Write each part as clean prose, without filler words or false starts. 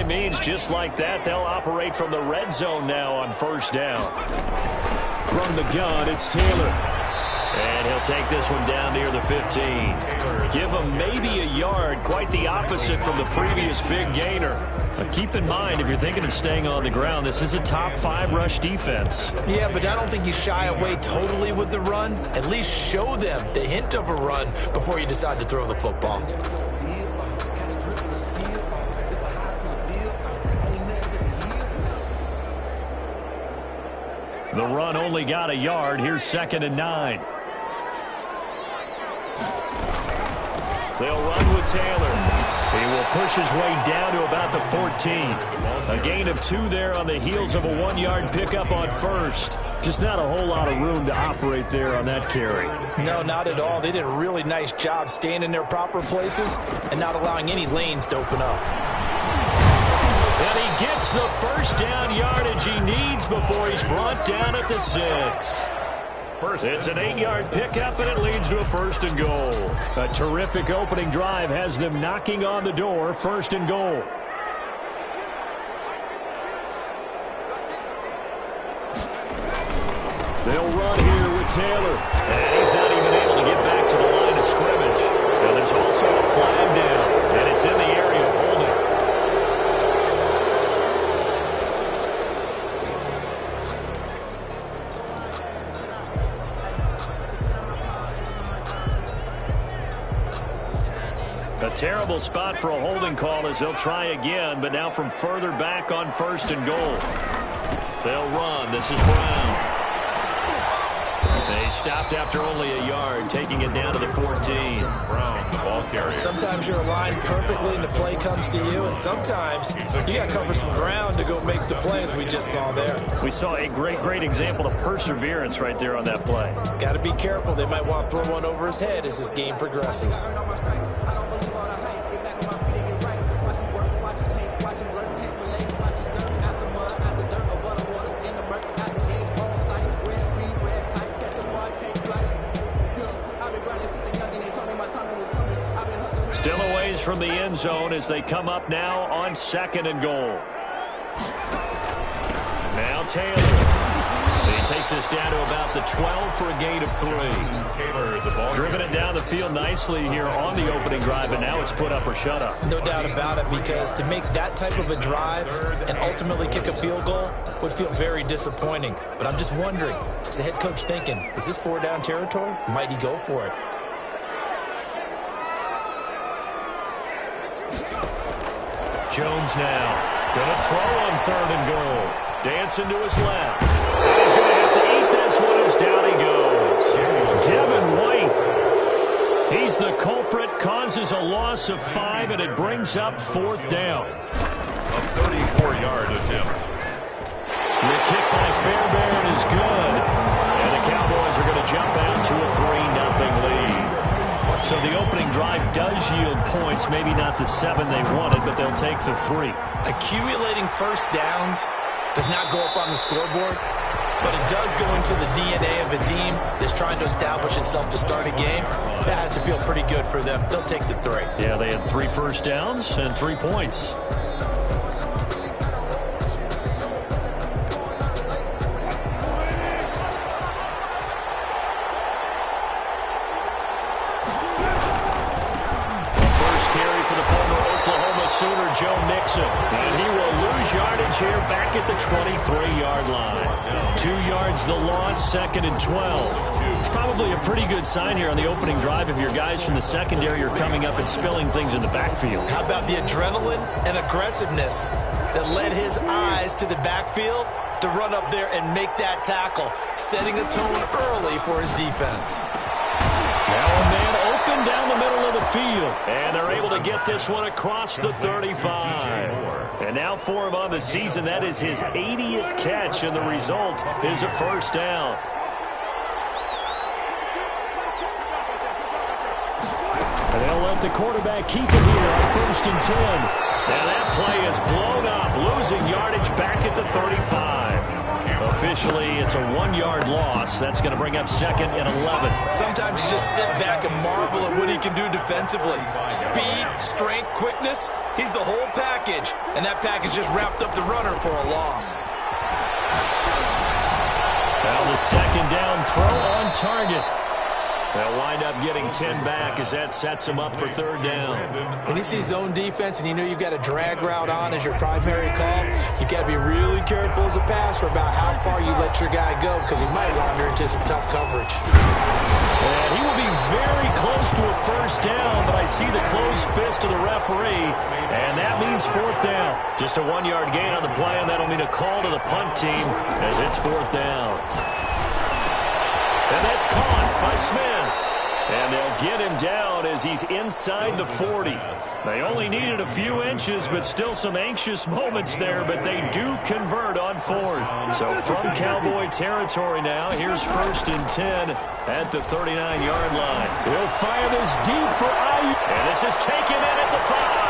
play means just like that, they'll operate from the red zone now on first down. From the gun, it's Taylor. And he'll take this one down near the 15. Give him maybe a yard, quite the opposite from the previous big gainer. But keep in mind, if you're thinking of staying on the ground, this is a top 5 rush defense. Yeah, but I don't think you shy away totally with the run. At least show them the hint of a run before you decide to throw the football. The run only got a yard. Here's 2nd and 9. They'll run with Taylor. He will push his way down to about the 14. A gain of 2 there on the heels of a 1-yard pickup on first. Just not a whole lot of room to operate there on that carry. No, not at all. They did a really nice job staying in their proper places and not allowing any lanes to open up. And he gets the first down yardage he needs before he's brought down at the 6. It's an 8-yard pickup, and it leads to a 1st and goal. A terrific opening drive has them knocking on the door, 1st and goal. They'll run here with Taylor. And he's not even able to get back to the line of scrimmage. And there's also a flag down, and it's in the area of holding. A terrible spot for a holding call as they'll try again, but now from further back on 1st and goal. They'll run. This is Brown. They stopped after only a yard, taking it down to the 14. Brown, the ball carrier. Sometimes you're aligned perfectly and the play comes to you, and sometimes you got to cover some ground to go make the play, as we just saw there. We saw a great example of perseverance right there on that play. Got to be careful. They might want to throw one over his head as this game progresses. Still a ways from the end zone as they come up now on 2nd and goal. Now Taylor. He takes us down to about the 12 for a gain of 3. Taylor, the ball driven it down the field nicely here on the opening drive, and now it's put up or shut up. No doubt about it, because to make that type of a drive and ultimately kick a field goal would feel very disappointing. But I'm just wondering, is the head coach thinking, is this 4-down territory? Might he go for it? Jones now going to throw on 3rd and goal. Dancing to his left. He's going to have to eat this one as down he goes. Devin White. He's the culprit, causes a loss of 5, and it brings up 4th down. A 34-yard attempt. The kick by Fairbairn is good. And the Cowboys are going to jump out to a 3-0 lead. So the opening drive does yield points, maybe not the 7 they wanted, but they'll take the 3. Accumulating first downs does not go up on the scoreboard, but it does go into the DNA of a team that's trying to establish itself to start a game. That has to feel pretty good for them. They'll take the 3. Yeah, they had 3 first downs and 3 points. Sooner Joe Mixon, and he will lose yardage here back at the 23-yard line. 2 yards the loss, 2nd and 12. It's probably a pretty good sign here on the opening drive if your guys from the secondary are coming up and spilling things in the backfield. How about the adrenaline and aggressiveness that led his eyes to the backfield to run up there and make that tackle, setting a tone early for his defense. Now a man open down the middle of the field, and they're able to get this one across the 35. And now for him on the season, that is his 80th catch, and the result is a 1st down. And they'll let the quarterback keep it here on 1st and 10. Now that play is blown up, losing yardage back at the 35. Officially, it's a 1-yard loss. That's going to bring up 2nd and 11. Sometimes you just sit back and marvel at what he can do defensively. Speed, strength, quickness. He's the whole package. And that package just wrapped up the runner for a loss. Well, the 2nd down throw on target. They'll wind up getting 10 back as that sets them up for 3rd down. When you see zone defense and you know you've got a drag route on as your primary call, you've got to be really careful as a passer about how far you let your guy go because he might wander into some tough coverage. And he will be very close to a 1st down, but I see the closed fist of the referee, and that means 4th down. Just a 1-yard gain on the play, and that'll mean a call to the punt team as it's 4th down. And that's caught by Smith. And they'll get him down as he's inside the 40. They only needed a few inches, but still some anxious moments there, but they do convert on 4th. So from Cowboy territory now, here's 1st and 10 at the 39-yard line. He'll fire this deep for Ayuk. And this is taken in at the 5.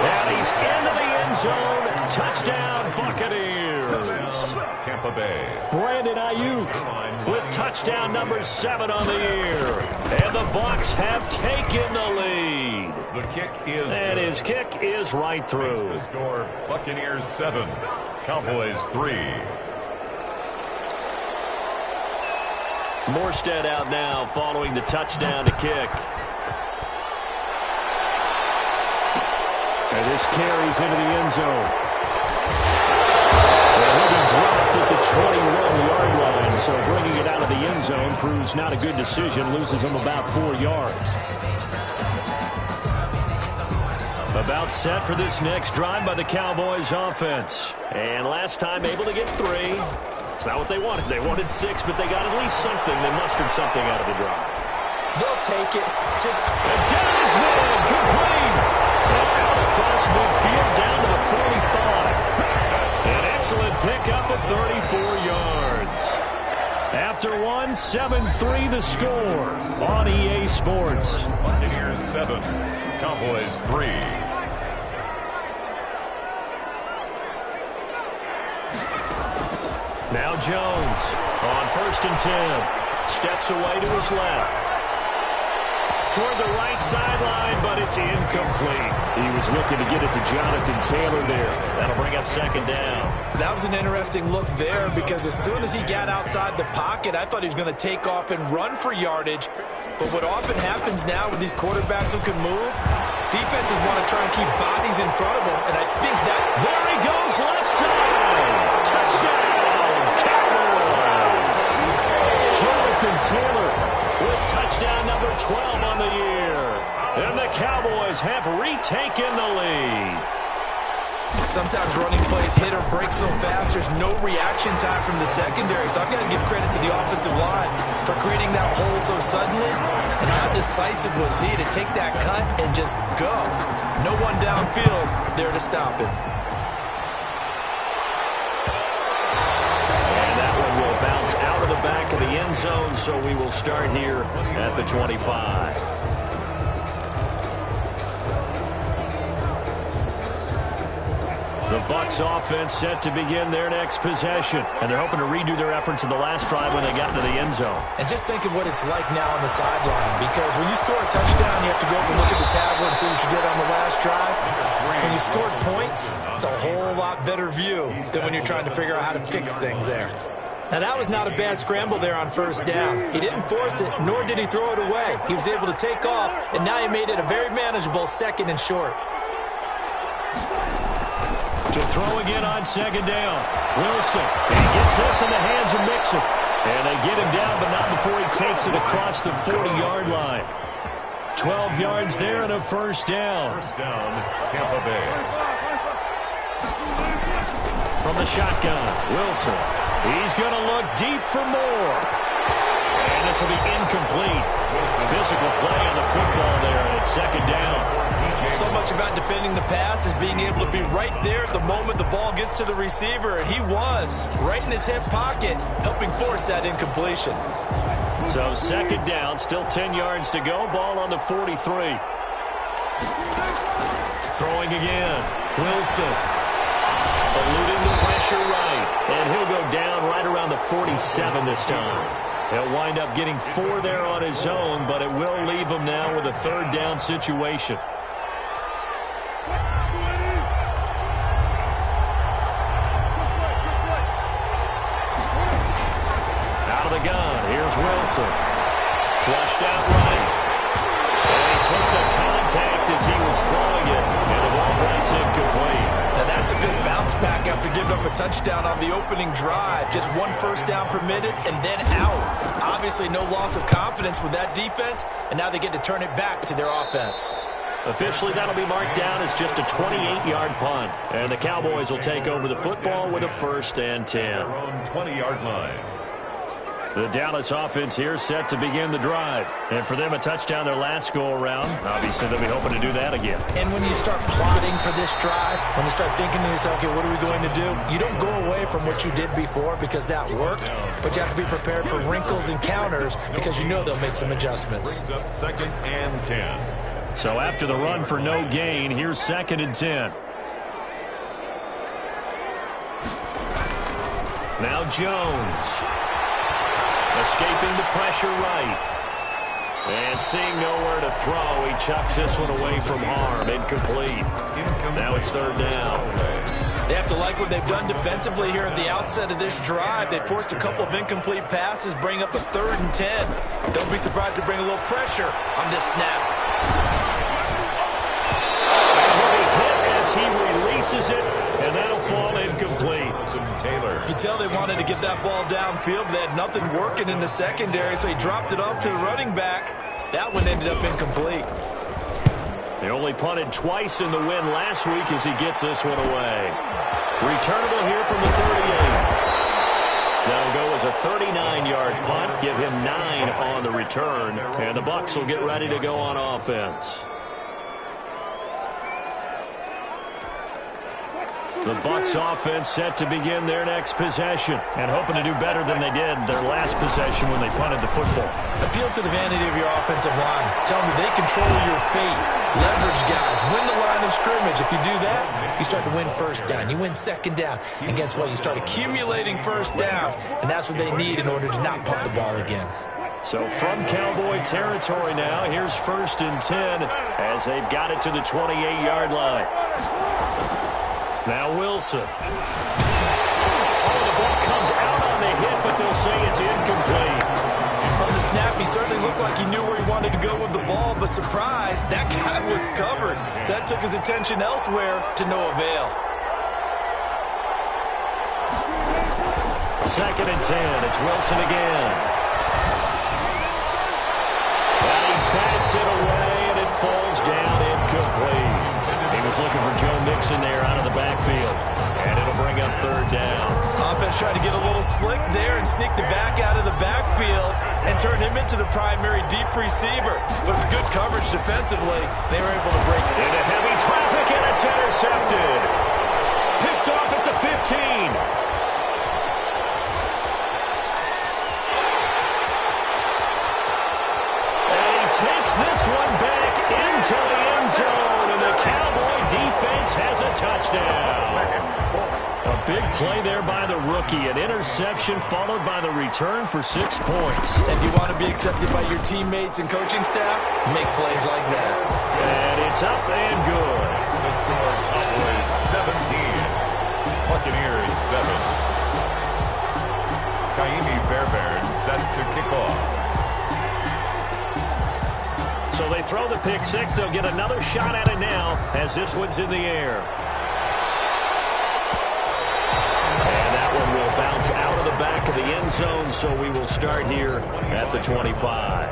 And he's into the end zone. Touchdown, Buccaneers. Tampa Bay. Brandon Ayuk with touchdown number 7 on the year. And the Bucs have taken the lead. The kick is And good. his kick is right through. The score, Buccaneers 7, Cowboys 3. Morstead out now following the touchdown to kick. And this carries into the end zone. Well, he'll be dropped at the 21-yard line, so bringing it out of the end zone proves not a good decision. Loses him about 4 yards. About set for this next drive by the Cowboys offense. And last time able to get 3. It's not what they wanted. They wanted 6, but they got at least something. They mustered something out of the drive. They'll take it. Just Again is made complete. And out across midfield down to the 45. An excellent pickup of 34 yards. After 1, 7-3 the score on EA Sports. Buccaneers 7, Cowboys 3. Now Jones on 1st and 10. Steps away to his left. Toward the right sideline, but it's incomplete. He was looking to get it to Jonathan Taylor there. That'll bring up 2nd down. That was an interesting look there because as soon as he got outside the pocket, I thought he was going to take off and run for yardage. But what often happens now with these quarterbacks who can move, defenses want to try and keep bodies in front of them, and I think that... There he goes, left side. Touchdown, Cowboys. Jonathan Taylor with touchdown number 12 on the year. And the Cowboys have retaken the lead. Sometimes running plays hit or break so fast, there's no reaction time from the secondary. So I've got to give credit to the offensive line for creating that hole so suddenly. And how decisive was he to take that cut and just go? No one downfield there to stop him. And that one will bounce out of the back of the end zone, so we will start here at the 25. The Bucs offense set to begin their next possession. And they're hoping to redo their efforts in the last drive when they got into the end zone. And just think of what it's like now on the sideline. Because when you score a touchdown, you have to go up and look at the tablet and see what you did on the last drive. When you scored points, it's a whole lot better view than when you're trying to figure out how to fix things there. Now, that was not a bad scramble there on 1st down. He didn't force it, nor did he throw it away. He was able to take off, and now he made it a very manageable 2nd and short. To throw again on 2nd down. Wilson. And he gets this in the hands of Mixon. And they get him down, but not before he takes it across the 40-yard line. 12 yards there and a 1st down. 1st down, Tampa Bay. From the shotgun, Wilson. He's going to look deep for more. And this will be incomplete. Physical play on the football there, and it's 2nd down. So much about defending the pass is being able to be right there at the moment the ball gets to the receiver, and he was right in his hip pocket, helping force that incompletion. So 2nd down, still 10 yards to go, ball on the 43. Throwing again, Wilson. Eluding the pressure right. And he'll go down right around the 47 this time. He'll wind up getting 4 there on his own, but it will leave him now with a third down situation. Out of the gun, here's Wilson. Flushed out right. And he took the contact as he was throwing it, and the ball drops incomplete. Now that's a good bounce back after giving up a touchdown on the opening drive. Just 1 first down permitted and then out. Obviously no loss of confidence with that defense, and now they get to turn it back to their offense. Officially, that'll be marked down as just a 28-yard punt. And the Cowboys will take over the football with a 1st and 10. Their own 20-yard line. The Dallas offense here set to begin the drive. And for them, a touchdown their last go-around. Obviously, they'll be hoping to do that again. And when you start plotting for this drive, when you start thinking to yourself, okay, what are we going to do? You don't go away from what you did before because that worked, but you have to be prepared for wrinkles and counters because you know they'll make some adjustments. Brings up 2nd and 10. So after the run for no gain, here's 2nd and 10. Now Jones. Escaping the pressure right. And seeing nowhere to throw, he chucks this one away from harm. Incomplete. Now it's 3rd down. They have to like what they've done defensively here at the outset of this drive. They forced a couple of incomplete passes, bring up a 3rd and 10. Don't be surprised to bring a little pressure on this snap. And he'll be hit as he releases it, and that'll fall incomplete. Taylor. You can tell they wanted to get that ball downfield, but they had nothing working in the secondary, so he dropped it off to the running back. That one ended up incomplete. They only punted twice in the win last week as he gets this one away. Returnable here from the 38. That'll go as a 39-yard punt, give him 9 on the return, and the Bucs will get ready to go on offense. The Bucs offense set to begin their next possession and hoping to do better than they did their last possession when they punted the football. Appeal to the vanity of your offensive line. Tell them they control your fate. Leverage guys. Win the line of scrimmage. If you do that, you start to win 1st down. You win 2nd down. And guess what? You start accumulating 1st downs, and that's what they need in order to not punt the ball again. So from Cowboy territory now, here's 1st and 10 as they've got it to the 28-yard line. Now Wilson. Oh, the ball comes out on the hit, but they'll say it's incomplete. From the snap, he certainly looked like he knew where he wanted to go with the ball, but surprise, that guy was covered. So that took his attention elsewhere to no avail. 2nd and 10. It's Wilson again. And he backs it away, and it falls down incomplete. He was looking for Joe Mixon there out of the backfield. And it'll bring up 3rd down. Offense tried to get a little slick there and sneak the back out of the backfield and turn him into the primary deep receiver. But it's good coverage defensively. They were able to break it. Into heavy traffic, and it's intercepted. Picked off at the 15. Takes this one back into the end zone, and the Cowboy defense has a touchdown. A big play there by the rookie. An interception followed by the return for 6 points. If you want to be accepted by your teammates and coaching staff, make plays like that. And it's up and good. The score, Cowboys 17. Buccaneers 7. Kaimi Fairbairn set to kick off. So they throw the pick 6. They'll get another shot at it now as this one's in the air. And that one will bounce out of the back of the end zone, so we will start here at the 25.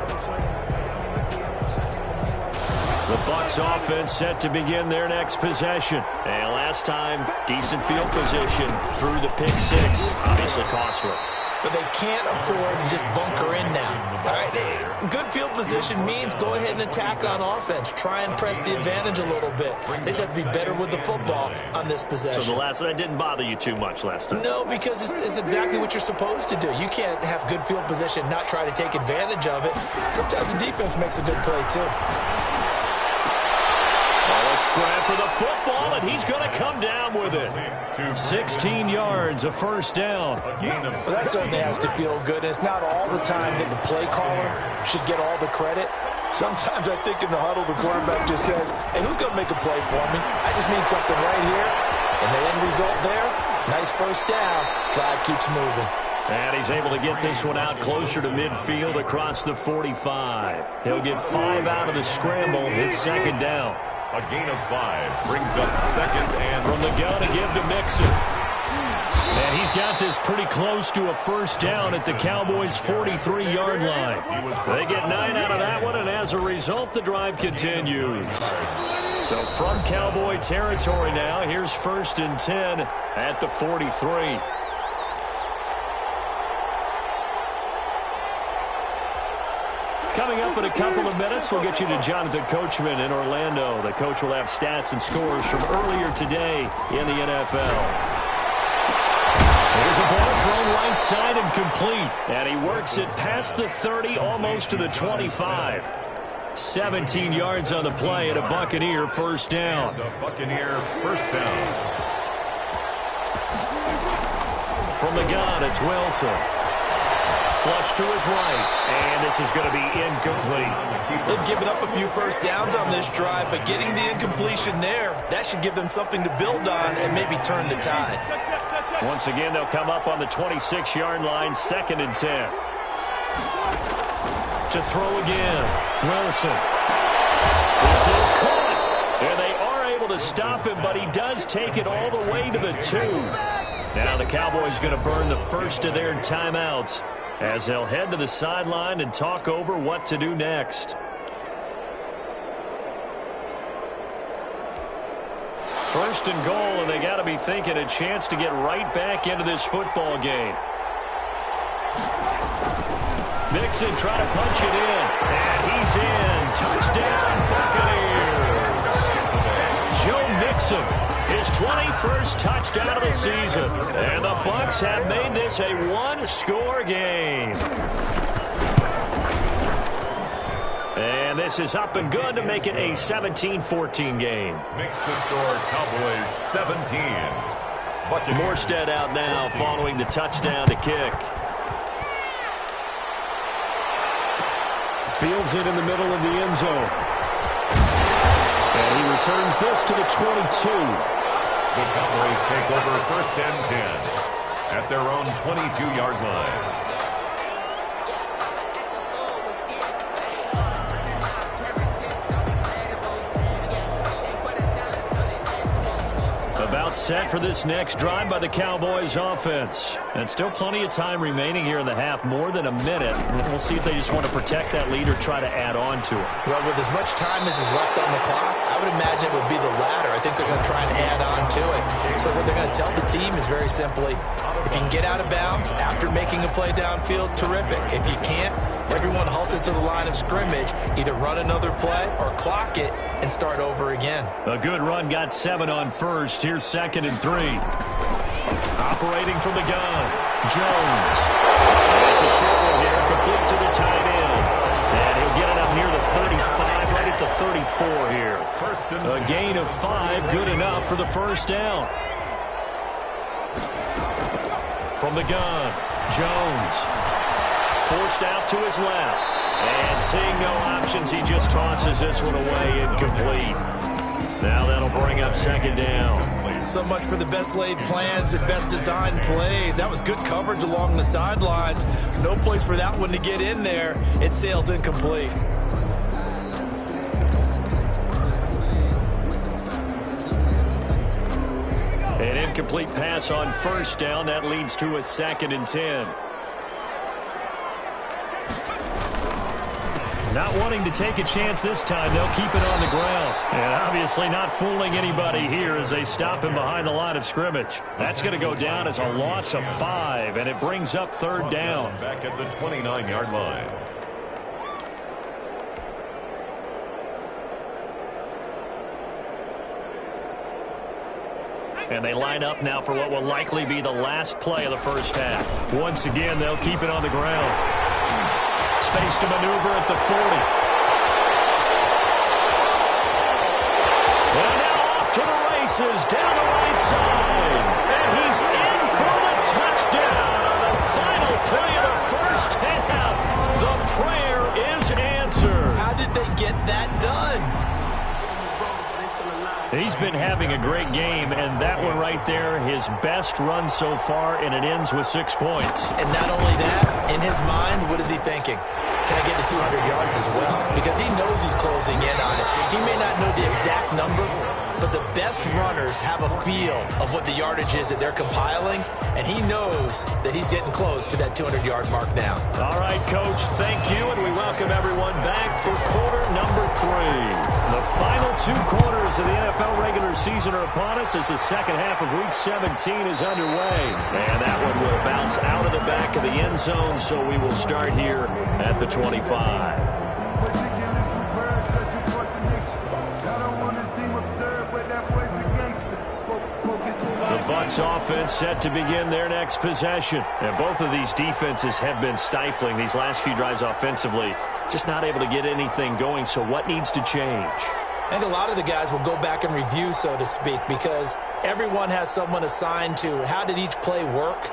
The Bucs offense set to begin their next possession. And last time, decent field position through the pick 6. Obviously costly. But they can't afford to just bunker in now. All right, good field position means go ahead and attack on offense. Try and press the advantage a little bit. They just have to be better with the football on this possession. So that didn't bother you too much last time? No, because it's exactly what you're supposed to do. You can't have good field position, not try to take advantage of it. Sometimes the defense makes a good play, too. Ball is scrap for the football, and he's going to come down with it. 16 yards, a first down. Well, that certainly has to feel good. And it's not all the time that the play caller should get all the credit. Sometimes I think in the huddle, the quarterback just says, hey, who's going to make a play for me? I just need something right here. And the end result there, nice first down. Drive keeps moving. And he's able to get this one out closer to midfield across the 45. He'll get 5 out of the scramble. It's second down. A gain of 5 brings up second and from the gun to give to Mixon. And he's got this pretty close to a first down at the Cowboys' 43-yard line. They get 9 out of that one, and as a result, the drive continues. So from Cowboy territory now, here's 1st and 10 at the 43. Coming up in a couple of minutes, we'll get you to Jonathan Coachman in Orlando. The coach will have stats and scores from earlier today in the NFL. Here's a ball thrown right side and complete. And he works it past the 30, almost to the 25. 17 yards on the play and a Buccaneer first down. The Buccaneer first down. From the gun, it's Wilson. Flush to his right, and this is going to be incomplete. They've given up a few first downs on this drive, but getting the incompletion there, that should give them something to build on and maybe turn the tide. Once again, they'll come up on the 26-yard line, 2nd and 10. To throw again, Wilson. This is caught, and they are able to stop him, but he does take it all the way to the 2. Now the Cowboys going to burn the first of their timeouts, as they'll head to the sideline and talk over what to do next. First and goal, and they got to be thinking a chance to get right back into this football game. Mixon trying to punch it in, and he's in. Touchdown, Buccaneers. Joe Mixon, his 21st touchdown of the season. And the Bucs have made this a one-score game. And this is up and good to make it a 17-14 game. Makes the score Cowboys 17. Morstead out now following the touchdown to kick. Fields it in the middle of the end zone. And he returns this to the 22. The Cowboys take over 1st and 10 at their own 22-yard line. About set for this next drive by the Cowboys offense. And still plenty of time remaining here in the half, more than a minute. We'll see if they just want to protect that lead or try to add on to it. Well, with as much time as is left on the clock, I would imagine it would be the latter. I think they're going to try and add on to it. So what they're going to tell the team is very simply, if you can get out of bounds after making a play downfield, terrific. If you can't, everyone hustle to the line of scrimmage, either run another play or clock it and start over again. A good run, got 7 on first. Here's 2nd and 3. Operating from the gun, Jones. That's a short one here, complete to the tight end. And he'll get it up near the 35, right at the 34 here. A gain of 5, good enough for the first down. From the gun, Jones. Forced out to his left. And seeing no options, he just tosses this one away, incomplete. Now that'll bring up 2nd down. So much for the best laid plans and best designed plays. That was good coverage along the sidelines. No place for that one to get in there. It sails incomplete. An incomplete pass on first down. That leads to a 2nd and 10. Not wanting to take a chance this time, they'll keep it on the ground. And obviously not fooling anybody here as they stop him behind the line of scrimmage. That's going to go down as a loss of 5, and it brings up 3rd down. Back at the 29-yard line. And they line up now for what will likely be the last play of the first half. Once again, they'll keep it on the ground. Space to maneuver at the 40. And races down the right side. And he's in for the touchdown on the final play of the first half. The prayer is answered. How did they get that done? He's been having a great game, and that one right there, his best run so far, and it ends with 6 points. And not only that, in his mind, what is he thinking? Can I get to 200 yards as well? Because he knows he's closing in on it. He may not know the exact number, but the best runners have a feel of what the yardage is that they're compiling, and he knows that he's getting close to that 200-yard mark now. All right, Coach, thank you, and we welcome everyone back for quarter number 3. The final 2 quarters of the NFL regular season are upon us as the second half of Week 17 is underway. And that one will bounce out of the back of the end zone, so we will start here at the 25. The Bucs offense set to begin their next possession. And both of these defenses have been stifling these last few drives offensively. Just not able to get anything going, so what needs to change? I think a lot of the guys will go back and review, so to speak, because everyone has someone assigned to how did each play work.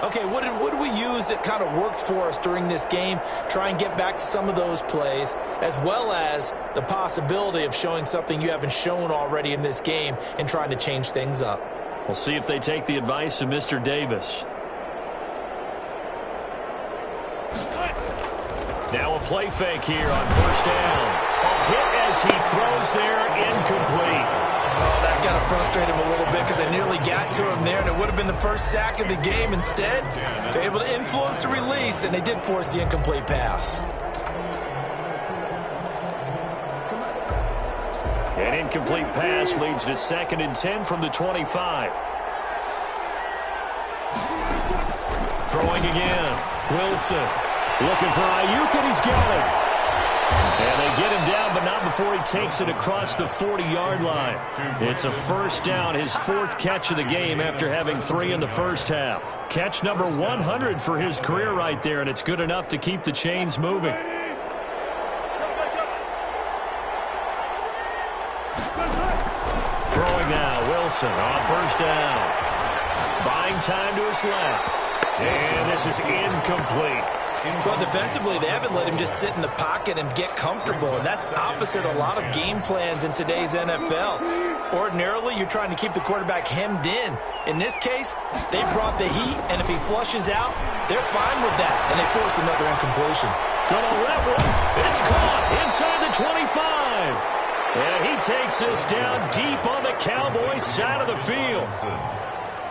Okay, what did we use that kind of worked for us during this game? Try and get back to some of those plays, as well as the possibility of showing something you haven't shown already in this game and trying to change things up. We'll see if they take the advice of Mr. Davis. Now a play fake here on first down. A hit as he throws there, incomplete. Oh, that's got to frustrate him a little bit because they nearly got to him there, and it would have been the first sack of the game. Instead, they're able to influence the release, and they did force the incomplete pass. An incomplete pass leads to 2nd and 10 from the 25. Throwing again. Wilson looking for Ayuk, and he's got it. And they get him down, but not before he takes it across the 40-yard line. It's a first down, his 4th catch of the game after having 3 in the first half. Catch number 100 for his career right there, and it's good enough to keep the chains moving. Throwing now, Wilson on first down. Buying time to his left. And this is incomplete. Well, defensively, they haven't let him just sit in the pocket and get comfortable, and that's opposite a lot of game plans in today's NFL. Ordinarily, you're trying to keep the quarterback hemmed in. In this case, they brought the heat, and if he flushes out, they're fine with that, and they force another incompletion. Gonna let one. It's caught inside the 25. And he takes this down deep on the Cowboys' side of the field.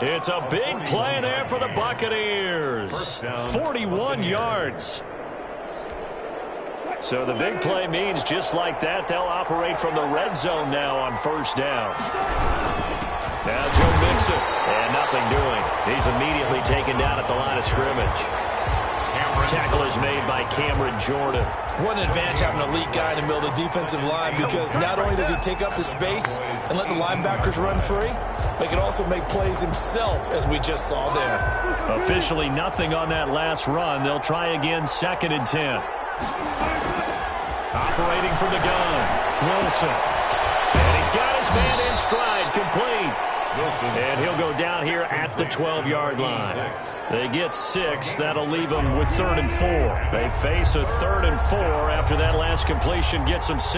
It's a big play there for the Buccaneers. 41 yards. So the big play means just like that, they'll operate from the red zone now on first down. Now Joe Mixon, and nothing doing. He's immediately taken down at the line of scrimmage. Tackle is made by Cameron Jordan. What an advantage having an elite guy in the middle of the defensive line, because not only does he take up the space and let the linebackers run free, but he can also make plays himself, as we just saw there. Officially nothing on that last run. They'll try again, 2nd and 10. Operating from the gun, Wilson. And he's got his man in stride, complete. And he'll go down here at the 12-yard line. They get 6. That'll leave them with 3rd and 4. They face a 3rd and 4 after that last completion gets them 6.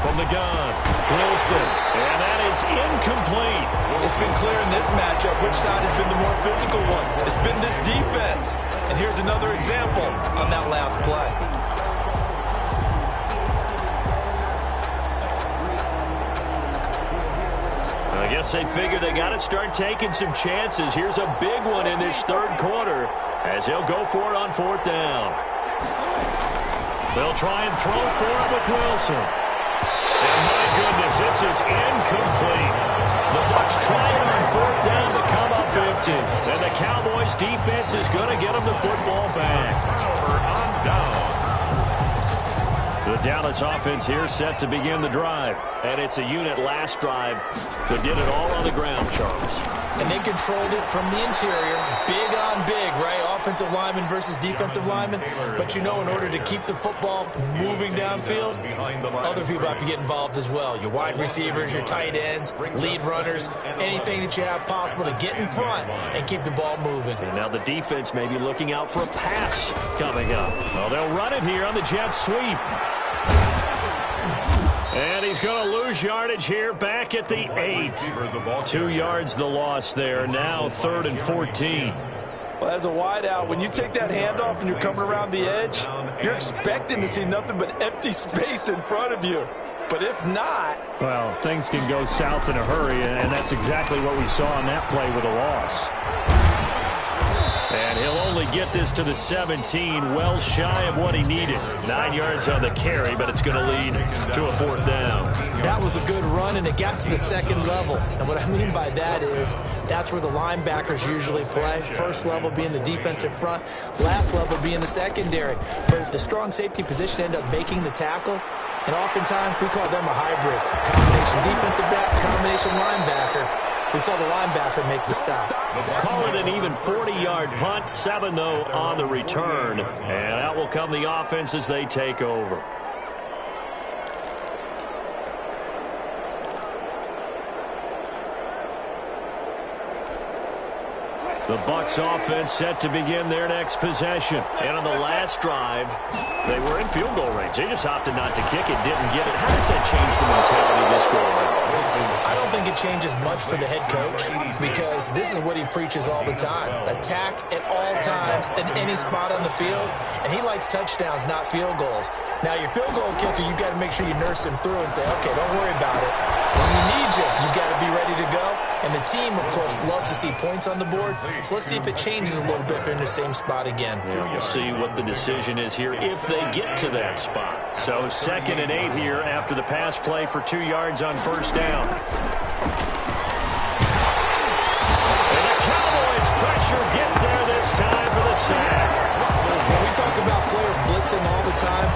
From the gun, Wilson. And that is incomplete. It's been clear in this matchup which side has been the more physical one. It's been this defense. And here's another example on that last play. I guess they figure they got to start taking some chances. Here's a big one in this 3rd quarter as he'll go for it on 4th down. They'll try and throw for it with Wilson. And my goodness, this is incomplete. The Bucs try it on 4th down to come up empty. And the Cowboys defense is going to get them the football back. The Dallas offense here set to begin the drive. And it's a unit last drive that did it all on the ground, Charles. And they controlled it from the interior. Big on big, right? Offensive lineman versus defensive lineman. But you know, in order to keep the football moving downfield, other people have to get involved as well. Your wide receivers, your tight ends, lead runners, anything that you have possible to get in front and keep the ball moving. And now the defense may be looking out for a pass coming up. Well, they'll run it here on the jet sweep. And he's going to lose yardage here back at the 8. 2 yards the loss there. Now 3rd and 14. Well, as a wideout, when you take that handoff and you're coming around the edge, you're expecting to see nothing but empty space in front of you. But if not... well, things can go south in a hurry, and that's exactly what we saw on that play with a loss. And he'll only get this to the 17, well shy of what he needed. 9 yards on the carry, but it's going to lead to a 4th down. That was a good run, and it got to the 2nd level. And what I mean by that is that's where the linebackers usually play. First level being the defensive front, last level being the secondary. But the strong safety position ended up making the tackle. And oftentimes we call them a hybrid. Combination defensive back, combination linebacker. We saw the linebacker make the stop. Call it an even 40-yard punt. 7, though, on the return. And out will come the offense as they take over. The Bucs offense set to begin their next possession. And on the last drive, they were in field goal range. They just opted not to kick it, didn't get it. How does that change the mentality of this go around? I don't think it changes much for the head coach because this is what he preaches all the time. Attack at all times in any spot on the field. And he likes touchdowns, not field goals. Now, your field goal kicker, you got to make sure you nurse him through and say, okay, don't worry about it. When we need you, you got to be ready to go. And the team, of course, loves to see points on the board. So let's see if it changes a little bit if they're in the same spot again. Yeah, we'll see what the decision is here if they get to that spot. So 2nd and 8 here after the pass play for 2 yards on 1st down. And the Cowboys pressure gets there this time for the sack. When we talk about players blitzing all the time,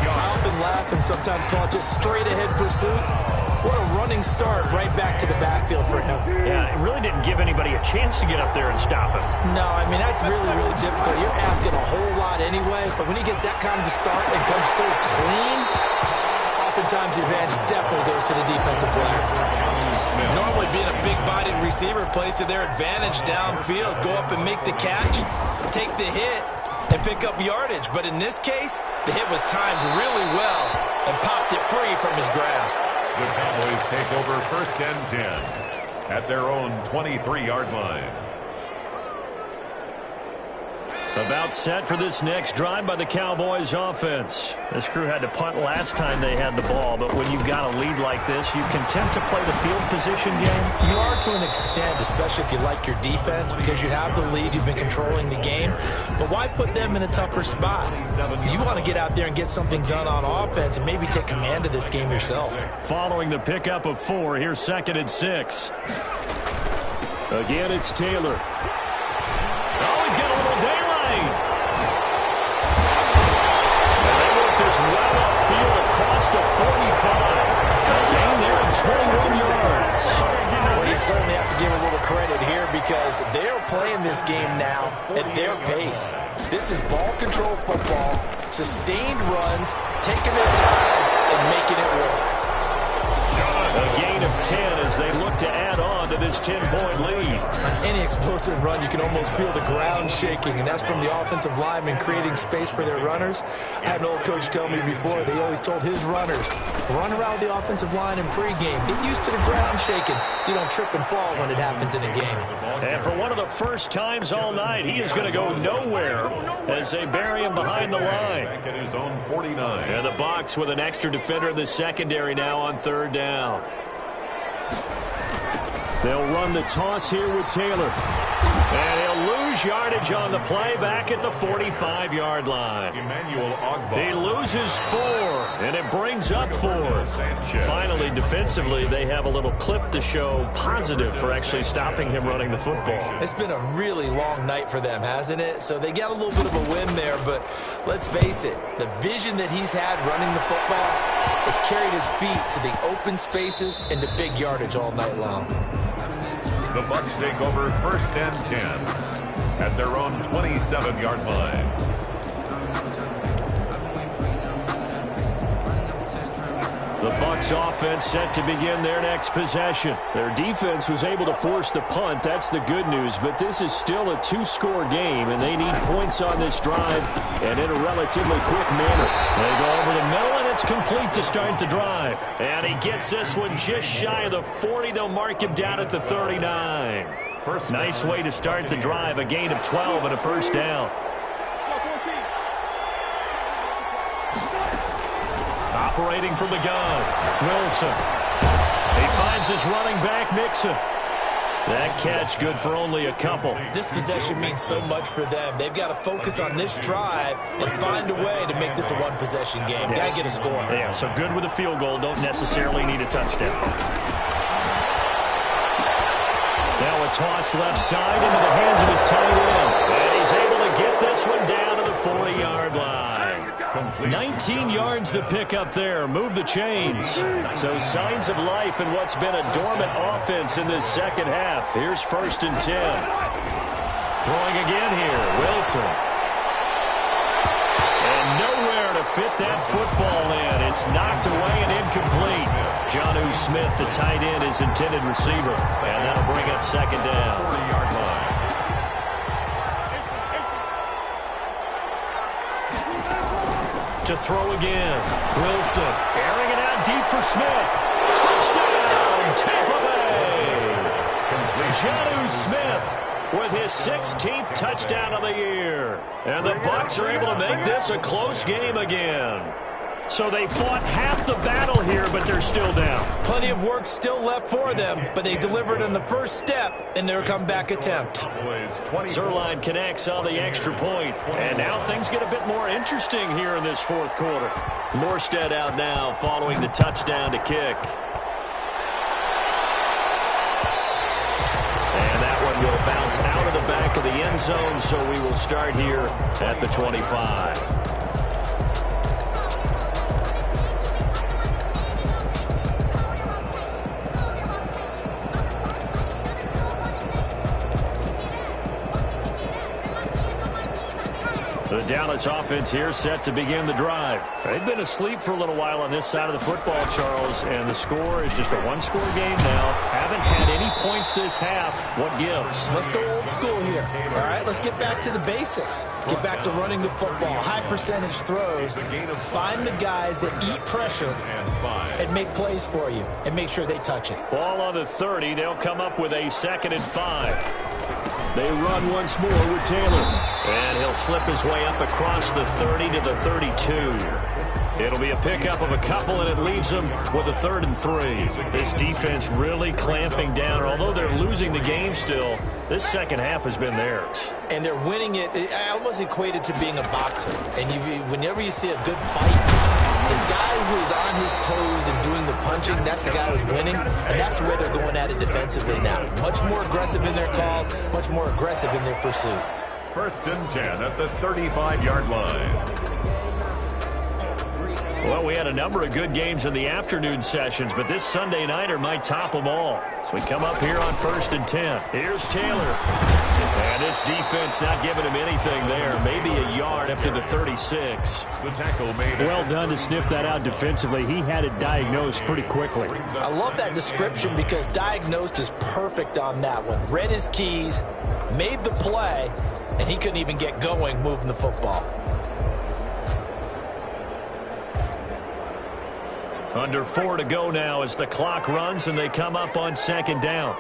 I often laugh and sometimes call it just straight ahead pursuit. What a running start right back to the backfield for him. Yeah, it really didn't give anybody a chance to get up there and stop him. No, I mean, that's really, really difficult. You're asking a whole lot anyway, but when he gets that kind of a start and comes through clean, oftentimes the advantage definitely goes to the defensive player. Normally being a big-bodied receiver plays to their advantage downfield. Go up and make the catch, take the hit, and pick up yardage. But in this case, the hit was timed really well and popped it free from his grasp. The Cowboys take over 1st and 10 at their own 23-yard line. About set for this next drive by the Cowboys offense. This crew had to punt last time they had the ball, but when you've got a lead like this, you content to play the field position game? You are to an extent, especially if you like your defense, because you have the lead, you've been controlling the game. But why put them in a tougher spot? You want to get out there and get something done on offense and maybe take command of this game yourself. Following the pickup of 4, here's 2nd and 6. Again, it's Taylor. Oh, he's got a little daylight. And they work this well upfield across the 45. A gain there of 21 yards. Well, you certainly have to give a little credit here because they're playing this game now at their pace. This is ball control football, sustained runs, taking their time, and making it work. A gain of 10 as they look to add on to this 10-point lead. On any explosive run, you can almost feel the ground shaking, and that's from the offensive linemen creating space for their runners. I had an old coach tell me before, they always told his runners, run around the offensive line in pregame. Get used to the ground shaking so you don't trip and fall when it happens in a game. And for one of the first times all night, he is going to go nowhere as they bury him behind the line. Back at his own 49. And the Bucs with an extra defender in the secondary now on 3rd down. They'll run the toss here with Taylor. And he'll lose yardage on the play back at the 45-yard line. He loses 4, and it brings up 4. Finally, defensively, they have a little clip to show positive for actually stopping him running the football. It's been a really long night for them, hasn't it? So they got a little bit of a win there, but let's face it, the vision that he's had running the football has carried his feet to the open spaces and to big yardage all night long. The Bucs take over 1st and 10 at their own 27-yard line. The Bucs offense set to begin their next possession. Their defense was able to force the punt. That's the good news, but this is still a 2-score game, and they need points on this drive and in a relatively quick manner. They go over the middle, and it's complete to start the drive. And he gets this one just shy of the 40. They'll mark him down at the 39. Nice way to start the drive, a gain of 12 and a first down. Operating from the gun, Wilson. He finds his running back, Mixon. That catch good for only a couple. This possession means so much for them. They've got to focus on this drive and find a way to make this a one-possession game. Yes. Got to get a score. Yeah, so good with a field goal. Don't necessarily need a touchdown. Now a toss left side into the hands of his tight end. And he's able to get this one down to the 40-yard line. 19 yards to pick up there. Move the chains. So signs of life in what's been a dormant offense in this second half. Here's 1st and 10. Throwing again here. Wilson. And nowhere to fit that football in. It's knocked away and incomplete. Jonnu Smith, the tight end, is intended receiver. And that'll bring up 2nd down. 40-yard line. To throw again. Wilson airing it out deep for Smith. Touchdown, Tampa Bay. Jonnu Smith with his 16th touchdown of the year. And the Bucs are able to make this a close game again. So they fought half the battle here, but they're still down. Plenty of work still left for them, but they delivered on the first step in their comeback attempt. Zerline connects on the extra point. And now things get a bit more interesting here in this 4th quarter. Morstead out now following the touchdown to kick. And that one will bounce out of the back of the end zone, so we will start here at the 25. The Dallas offense here set to begin the drive. They've been asleep for a little while on this side of the football, Charles, and the score is just a 1-score game now. Haven't had any points this half. What gives? Let's go old school here. All right, let's get back to the basics. Get back to running the football, high percentage throws. Find the guys that eat pressure and make plays for you and make sure they touch it. Ball on the 30. They'll come up with a 2nd and 5. They run once more with Taylor. And he'll slip his way up across the 30 to the 32. It'll be a pickup of a couple, and it leaves them with a 3rd and 3. This defense really clamping down. Although they're losing the game still, this second half has been theirs. And they're winning it. I almost equate it to being a boxer. And whenever you see a good fight, the guy who is on his toes and doing the punching, that's the guy who's winning. And that's the way they're going at it defensively now. Much more aggressive in their calls, much more aggressive in their pursuit. 1st and 10 at the 35-yard line. Well, we had a number of good games in the afternoon sessions, but this Sunday nighter might top them all. So we come up here on 1st and 10. Here's Taylor. And this defense not giving him anything there. Maybe a yard up to the 36. The tackle made. Well done to sniff that out defensively. He had it diagnosed pretty quickly. I love that description because diagnosed is perfect on that one. Read his keys, made the play, and he couldn't even get going moving the football. Under 4 to go now as the clock runs and they come up on 2nd down.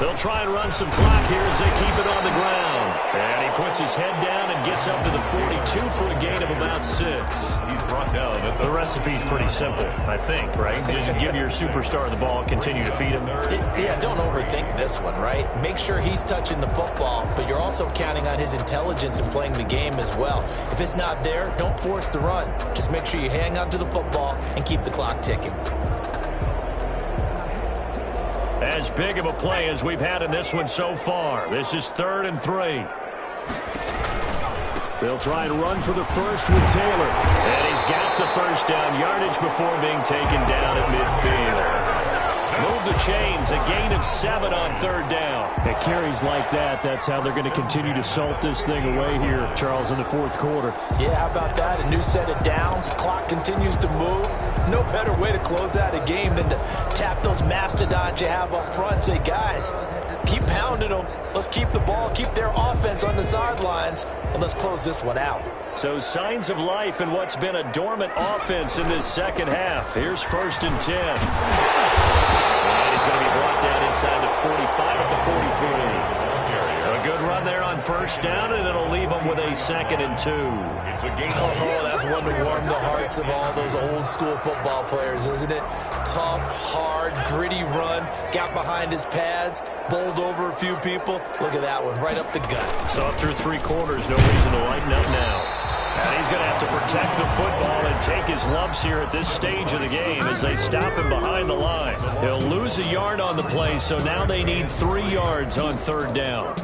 They'll try and run some clock here as they keep it on the ground. And he puts his head down and gets up to the 42 for a gain of about 6. He's brought down. The recipe's pretty simple, I think, right? Just give your superstar the ball, continue to feed him. Yeah, don't overthink this one, right? Make sure he's touching the football, but you're also counting on his intelligence in playing the game as well. If it's not there, don't force the run. Just make sure you hang on to the football and keep the clock ticking. As big of a play as we've had in this one so far. This is 3rd and 3. They'll try and run for the first with Taylor. And he's got the first down yardage before being taken down at midfield. Move the chains, a gain of 7 on 3rd down. It carries like that. That's how they're going to continue to salt this thing away here, Charles, in the 4th quarter. Yeah, how about that? A new set of downs. Clock continues to move. No better way to close out a game than to tap those mastodons you have up front and say, guys, keep pounding them. Let's keep the ball, keep their offense on the sidelines, and let's close this one out. So signs of life in what's been a dormant offense in this second half. Here's 1st and 10. And he's going to be brought down inside the 45 at the 43. A good run there on 1st down, and it'll leave them with a 2nd and 2. It's a gain. Oh, that's one to warm the hearts of all those old school football players, isn't it? Tough, hard, gritty run, got behind his pads, bowled over a few people. Look at that one, right up the gut. So up through 3 quarters, no reason to lighten up now. And he's going to have to protect the football and take his lumps here at this stage of the game as they stop him behind the line. He'll lose a yard on the play, so now they need 3 yards on 3rd down.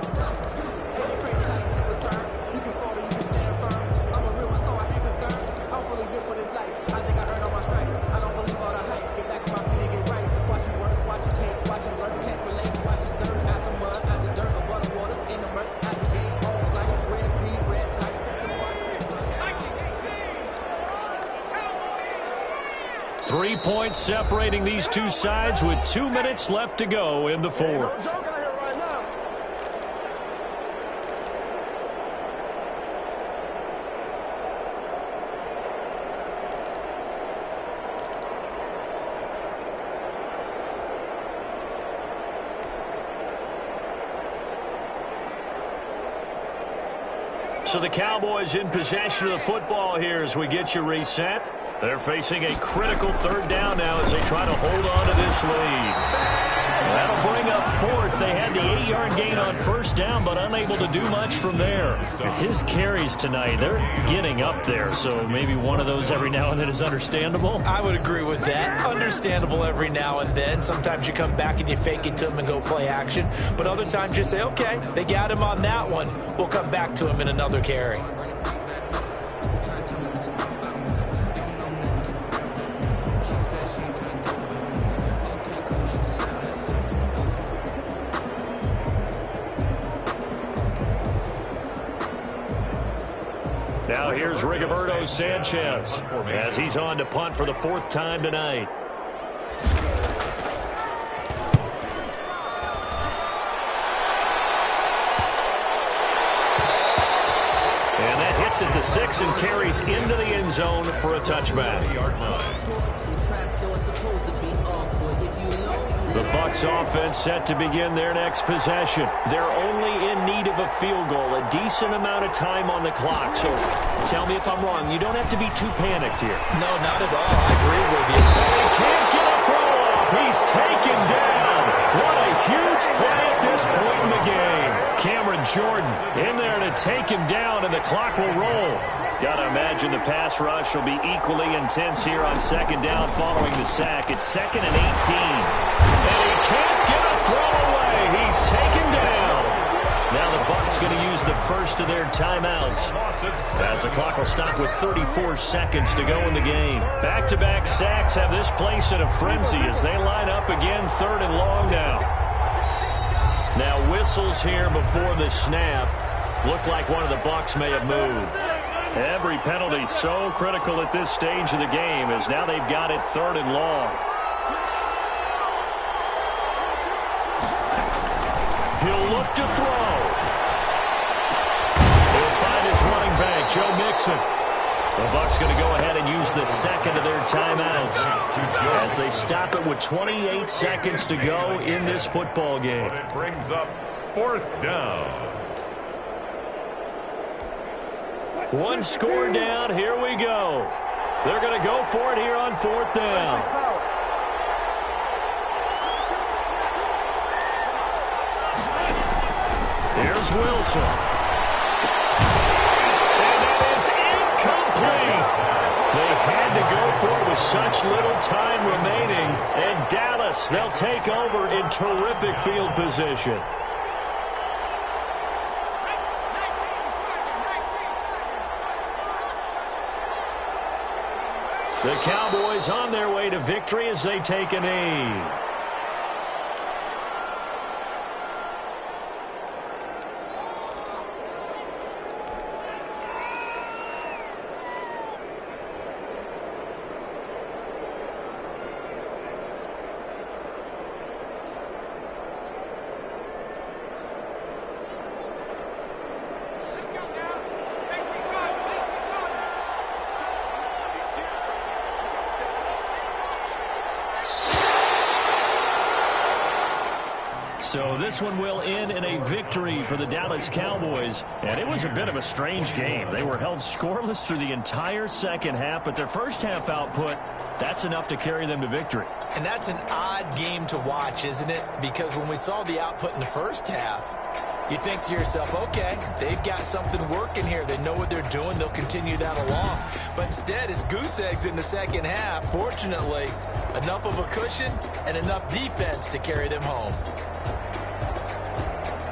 Three points separating these two sides with 2 minutes left to go in the 4th. So the Cowboys in possession of the football here as we get you reset. They're facing a critical 3rd down now as they try to hold on to this lead. That'll bring up 4th. They had the 8-yard gain on 1st down, but unable to do much from there. His carries tonight, they're getting up there, so maybe one of those every now and then is understandable. I would agree with that. Understandable every now and then. Sometimes you come back and you fake it to him and go play action, but other times you say, okay, they got him on that one. We'll come back to him in another carry. Now here's Rigoberto Sanchez as he's on to punt for the 4th time tonight. And that hits at the 6 and carries into the end zone for a touchback. The Bucs offense set to begin their next possession. They're only in need of a field goal, a decent amount of time on the clock. So tell me if I'm wrong. You don't have to be too panicked here. No, not at all. I agree with you. And he can't get a throw off. He's taken down. What a huge play at this point in the game. Cameron Jordan in there to take him down, and the clock will roll. Got to imagine the pass rush will be equally intense here on 2nd down following the sack. It's 2nd and 18. And he can't get a throw away. He's taken down. Now the Bucs going to use the first of their timeouts as the clock will stop with 34 seconds to go in the game. Back-to-back sacks have this place in a frenzy as they line up again 3rd and long now. Now whistles here before the snap. Looked like one of the Bucs may have moved. Every penalty so critical at this stage of the game as now they've got it 3rd and long. He'll look to throw. He'll find his running back, Joe Mixon. The Bucs going to go ahead and use the second of their timeouts as they stop it with 28 seconds to go in this football game. But it brings up 4th down. One score down. Here we go. They're going to go for it here on 4th down. Here's Wilson. And that is incomplete. They had to go for it with such little time remaining. And Dallas, they'll take over in terrific field position. The Cowboys on their way to victory as they take a knee. So this one will end in a victory for the Dallas Cowboys. And it was a bit of a strange game. They were held scoreless through the entire second half, but their first half output, that's enough to carry them to victory. And that's an odd game to watch, isn't it? Because when we saw the output in the first half, you think to yourself, okay, they've got something working here. They know what they're doing. They'll continue that along. But instead, it's goose eggs in the second half. Fortunately, enough of a cushion and enough defense to carry them home.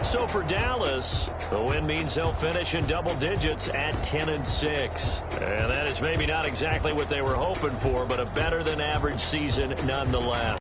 So for Dallas, the win means they'll finish in double digits at 10-6. And that is maybe not exactly what they were hoping for, but a better than average season nonetheless.